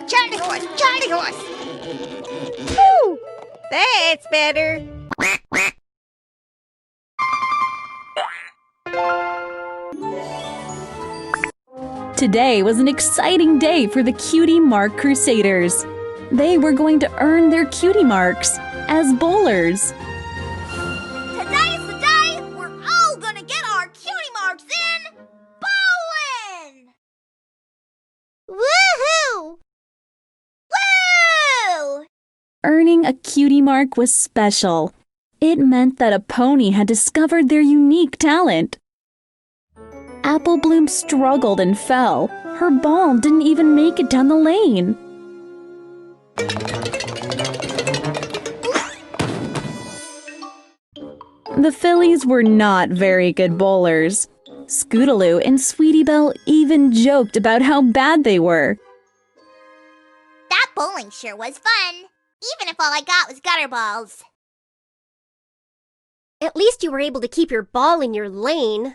Charlie horse, Charlie horse. Woo! That's better. Today was an exciting day for the Cutie Mark Crusaders. They were going to earn their cutie marks as bowlers. Today's the day we're all gonna get our cutie marks in bowling! Woohoo! Woo! Earning a cutie mark was special. It meant that a pony had discovered their unique talent. Apple Bloom struggled and fell. Her ball didn't even make it down the lane. The fillies were not very good bowlers. Scootaloo and Sweetie Belle even joked about how bad they were. That bowling sure was fun, even if all I got was gutter balls. At least you were able to keep your ball in your lane.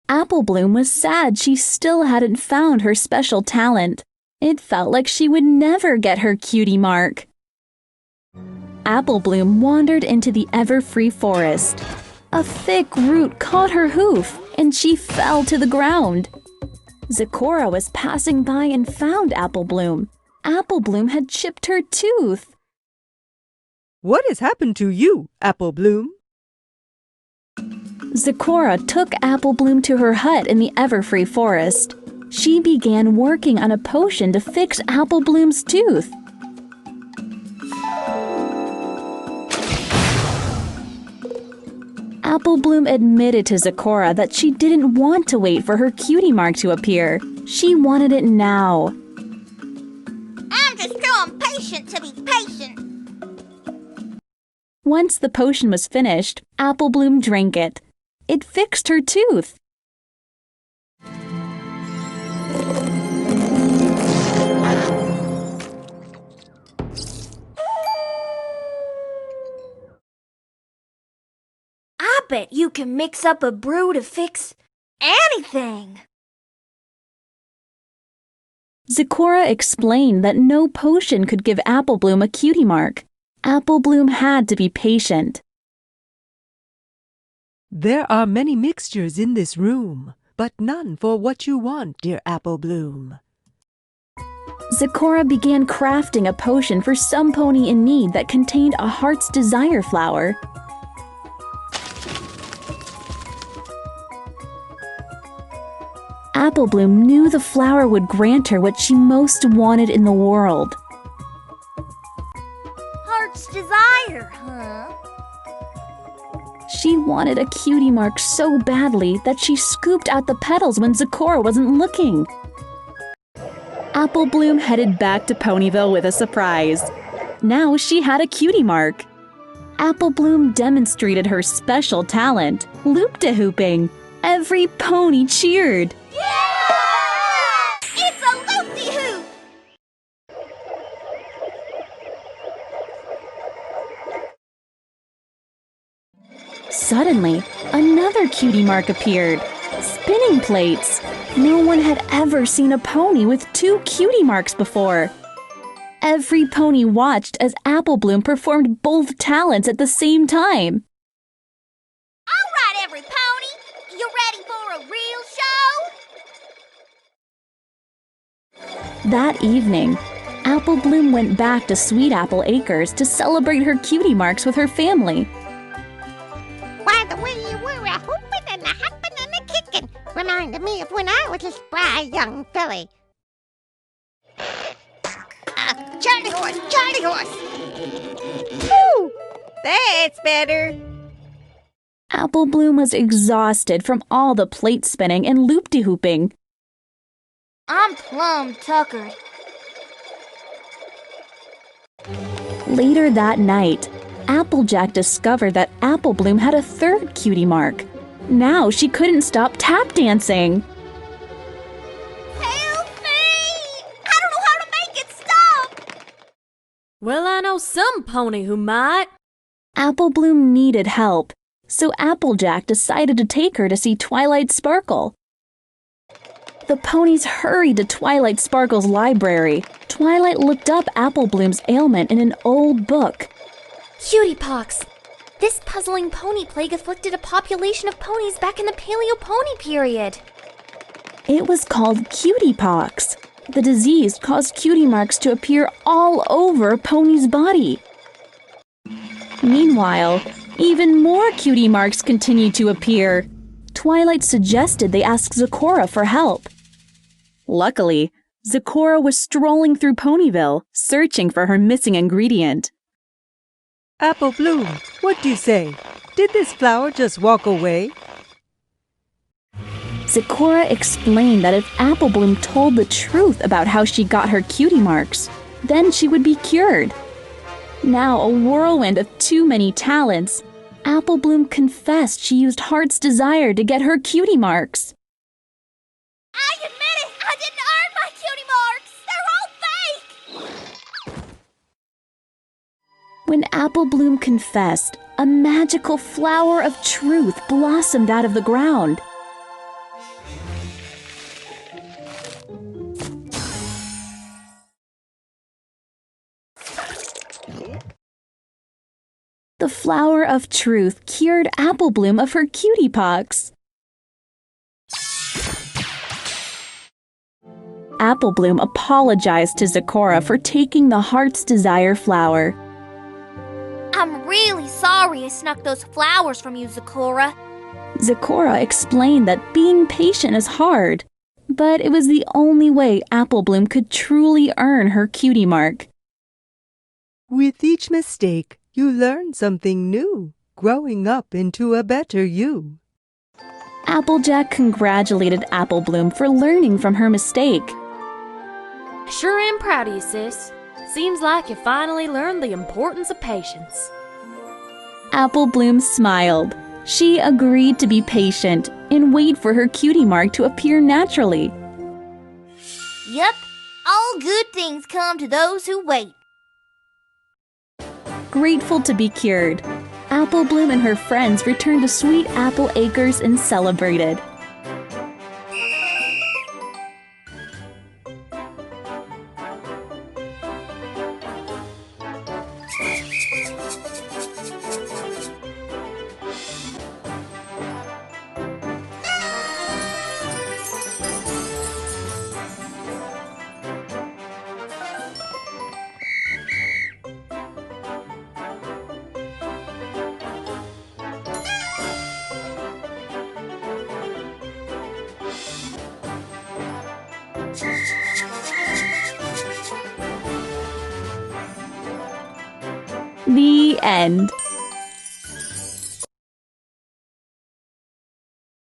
Apple Bloom was sad she still hadn't found her special talent. It felt like she would never get her cutie mark. Apple Bloom wandered into the ever-free forest. A thick root caught her hoof, and she fell to the ground. Zecora was passing by and found Apple Bloom. Apple Bloom had chipped her tooth. What has happened to you, Apple Bloom? Zecora took Apple Bloom to her hut in the ever-free forest. She began working on a potion to fix Apple Bloom's tooth. Apple Bloom admitted to Zecora that she didn't want to wait for her cutie mark to appear. She wanted it now. I'm just too impatient to be patient. Once the potion was finished, Apple Bloom drank it. It fixed her tooth. I bet you can mix up a brew to fix anything. Zecora explained that no potion could give Apple Bloom a cutie mark. Apple Bloom had to be patient. There are many mixtures in this room, but none for what you want, dear Apple Bloom. Zecora began crafting a potion for some pony in need that contained a heart's desire flower. Apple Bloom knew the flower would grant her what she most wanted in the world. Heart's desire, huh? She wanted a cutie mark so badly that she scooped out the petals when Zecora wasn't looking. Apple Bloom headed back to Ponyville with a surprise. Now she had a cutie mark. Apple Bloom demonstrated her special talent, loop-de-hooping. Every pony cheered. Yeah! It's a loop-de-hoop! Suddenly, another cutie mark appeared. Spinning plates. No one had ever seen a pony with 2 cutie marks before. Every pony watched as Apple Bloom performed both talents at the same time. All right, every pony, you ready for a real show? That evening, Apple Bloom went back to Sweet Apple Acres to celebrate her cutie marks with her family. Why, the way you were a hooping and a hopping and a kicking reminded me of when I was a spry young filly. Charlie horse, Charlie horse. Woo! That's better. Apple Bloom was exhausted from all the plate spinning and loop-de-hooping. I'm plumb tuckered. Later that night, Applejack discovered that Apple Bloom had a 3rd cutie mark. Now she couldn't stop tap dancing. Help me! I don't know how to make it stop! Well, I know some pony who might. Apple Bloom needed help, so Applejack decided to take her to see Twilight Sparkle. The ponies hurried to Twilight Sparkle's library. Twilight looked up Apple Bloom's ailment in an old book. Cutie Pox. This puzzling pony plague afflicted a population of ponies back in the Paleo-Pony period. It was called Cutie Pox. The disease caused cutie marks to appear all over Pony's body. Meanwhile, even more cutie marks continued to appear. Twilight suggested they ask Zecora for help. Luckily, Zecora was strolling through Ponyville, searching for her missing ingredient. Apple Bloom, what do you say? Did this flower just walk away? Zecora explained that if Apple Bloom told the truth about how she got her cutie marks, then she would be cured. Now a whirlwind of too many talents, Apple Bloom confessed she used Heart's Desire to get her cutie marks. I admit it! I didn't earn my cutie marks! They're all fake! When Apple Bloom confessed, a magical flower of truth blossomed out of the ground. The flower of truth cured Apple Bloom of her cutie pox. Apple Bloom apologized to Zecora for taking the Heart's Desire flower. I'm really sorry I snuck those flowers from you, Zecora. Zecora explained that being patient is hard, but it was the only way Apple Bloom could truly earn her cutie mark. With each mistake, you learn something new, growing up into a better you. Applejack congratulated Apple Bloom for learning from her mistake. Sure am proud of you, sis. Seems like you finally learned the importance of patience. Apple Bloom smiled. She agreed to be patient and wait for her cutie mark to appear naturally. Yep, all good things come to those who wait. Grateful to be cured, Apple Bloom and her friends returned to Sweet Apple Acres and celebrated. The end.